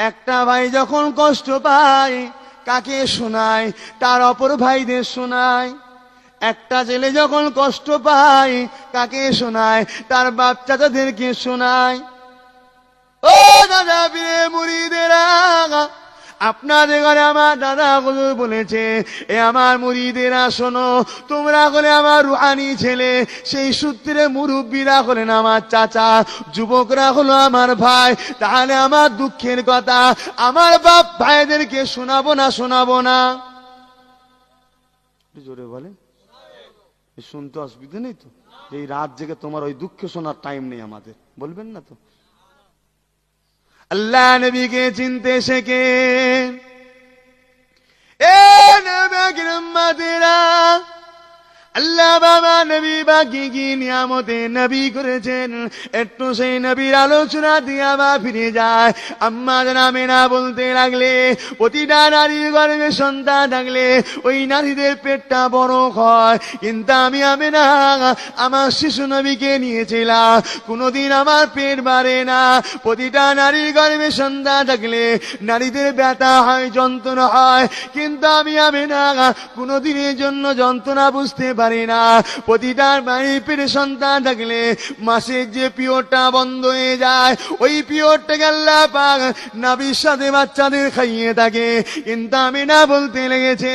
একটা ভাই যখন কষ্ট পায় কাকে শোনায়? তার অপর ভাইদের শোনায়। একটা ছেলে যখন কষ্ট পায় কাকে শোনায়? তার বাপ চাচাদেরকে শোনায়। ও দাদা পীরে মুরিদেরা, আপনাদের ঘরে আমার দাদা হুজুর বলেছে, এ আমার মুরিদেরা শোনো, তোমরা হলে আমার রুহানি ছেলে, সেই সূত্রে মুরব্বীরা হলেন আমার চাচা, যুবকরা হলো আমার ভাই। তাহলে আমার দুঃখের কথা আমার বাপ ভাইদেরকে শোনাবো না শোনাবো না? জোরে বলেন। শুনতে অসুবিধা নেই তো? এই রাত জেগে তোমার ওই দুঃখ শোনার টাইম নেই আমাদের, বলবেন না তো? আল্লাহ নবীকে চিনতে শেখে। এ নবীর উম্মতেরা, আল্লাহ বাবা নবী বাকি কি নিয়ামতে নবী করেছেন, একটু সেই নবীর আলোচনা দিয়ে আবার ফিরে যায়। আম্মা আমেনা বলতে লাগলে, প্রতিটা নারীর গর্ভে সন্তান থাকলে ওই নারীদের পেটটা বড় হয়, কিন্তু আমি আমেনা আমার শিশু নবীকে নিয়েছিলাম, কোনোদিন আমার পেট বাড়ে না। প্রতিটা নারীর গর্ভে সন্তান থাকলে নারীদের ব্যথা হয়, যন্ত্রণা হয়, কিন্তু আমি আমেনা কোনোদিনের জন্য যন্ত্রণা বুঝতে পারি না। প্রতিটা বাড়ির পেটে সন্তান থাকলে মাসের যে পিরিয়ডটা বন্ধ হয়ে যায়, ওই পিরিয়ডটাকে আল্লাহ পাক নবীর সাথে বাচ্চাদের খাইয়ে থাকে। কিন্তু আমি না বলতে লেগেছে,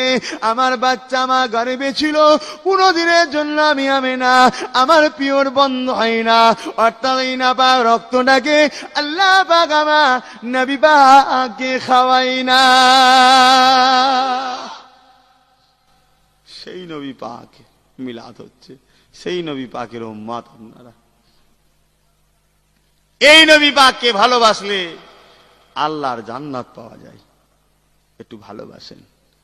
আমার বাচ্চা আমার গর্ভে ছিল, কোনোদিনের জন্য আমি না আমার পিরিয়ড বন্ধ হয় না, অর্থাৎ এই না পাক রক্তটাকে আল্লাহ পাক আমার নবী পাককে খাওয়াই না। সেই নবী পাক মিলাদ হচ্ছে, সেই নবী পাকের উম্মত আপনারা। এই নবী পাককে ভালোবাসলে আল্লাহর জান্নাত পাওয়া যায়। একটু ভালোবাসেন,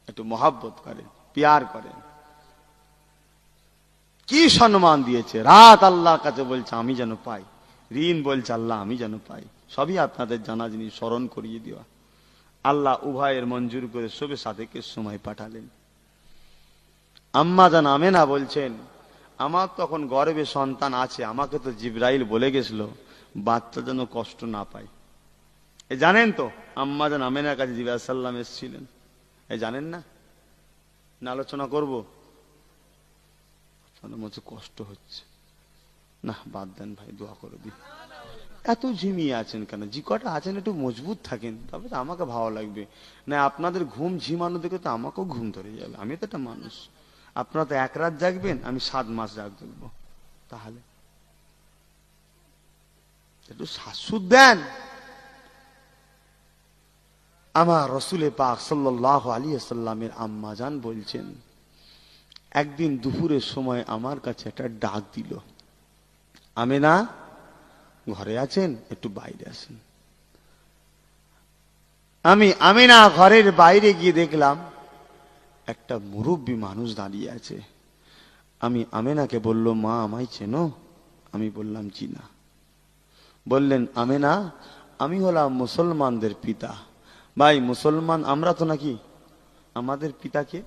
একটু মহব্বত করেন, প্যার করেন। কি সম্মান দিয়েছে, রাত আল্লাহর কাছে বলছে আমি যেন পাই, ঋণ বলছে আল্লাহ আমি যেন পাই। সবই আপনাদের জানা জিনিস, স্মরণ করিয়ে দেওয়া। আল্লাহ উভয়ের মঞ্জুর করে সবে সাদেকের সময় পাঠালেন। আম্মা জান আমেনা বলছেন, আমার তখন গর্ভে সন্তান আছে, আমাকে তো জিবরাইল বলে গেছিল বাচ্চা যেন কষ্ট না পায়। এ জানেন তো? আম্মা জান আমেনার কাছে জিবরাইল সাল্লাম এসেছিলেন, এ জানেন না? না আলোচনা করবো? কষ্ট হচ্ছে না, বাদ দেন ভাই, দোয়া করে দিই। এত ঝিমিয়ে আছেন কেন? যে কটা আছেন একটু মজবুত থাকেন, তবে তো আমাকে ভালো লাগবে। না আপনাদের ঘুম ঝিমানো দেখে তো আমাকেও ঘুম ধরে যাবে, আমি তো একটা মানুষ। আপনারা তো এক রাত জাগবেন, আমি 7 মাস জাগবো। তাহলে একটু শাশুদ দেন। আমার রসুলে পাক সাল্লাল্লাহু আলাইহি ওয়াসাল্লামের আম্মা জান বলছেন, একদিন দুপুরের সময় আমার কাছে একটা ডাক দিল, আমেনা ঘরে আছেন? একটু বাইরে আসেন। আমি আমেনা ঘরের বাইরে গিয়ে দেখলাম একটা মুরব্বী মানুষ দাঁড়িয়ে আছে। আমি আমেনাকে বলল, মা আমায় চেনো? আমি বললাম জি না। বললেন, আমেনা আমি হলাম মুসলমানদের পিতা। ভাই মুসলমান আমরা তো নাকি? আমাদের পিতাকে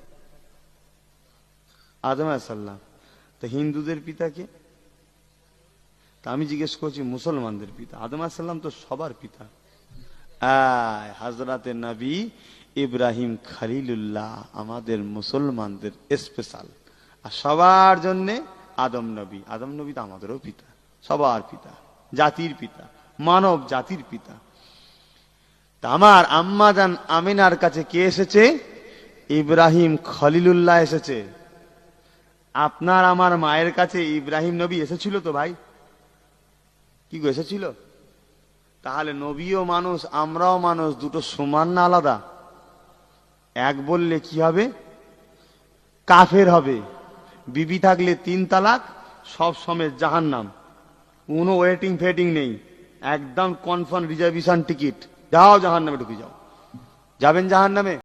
আদম আলাইহিস সালাম। তো হিন্দুদের পিতাকে? তা আমি জিজ্ঞেস করছি মুসলমানদের পিতা আদম আলাইহিস সালাম তো সবার পিতা। হযরতে নবী ইব্রাহিম খলিলুল্লাহ আমাদের মুসলমানদের স্পেশাল, আর সবার জন্য আদম নবী। আদম নবী তো আমাদেরও পিতা, সবার পিতা, জাতির পিতা, মানব জাতির পিতা। তা আমার আম্মা জান আমিনার কাছে কে এসেছে? ইব্রাহিম খলিলুল্লাহ এসেছে। আপনার আমার মায়ের কাছে ইব্রাহিম নবী এসেছিল তো ভাই? কি গো এসেছিল? তাহলে নবীও মানুষ আমরাও মানুষ, দুটো সমান না আলাদা? এক বললে কি হবে? কাফের হবে। বিবি থাকলে 3 তালাক, সব সমেত জাহান্নাম, কোনো ওয়েটিং ফেটিং নেই, একদম কনফার্ম রিজার্ভেশন টিকিট, যাও জাহান্নামে ঢুকে যাও। যাবেন জাহান্নামে?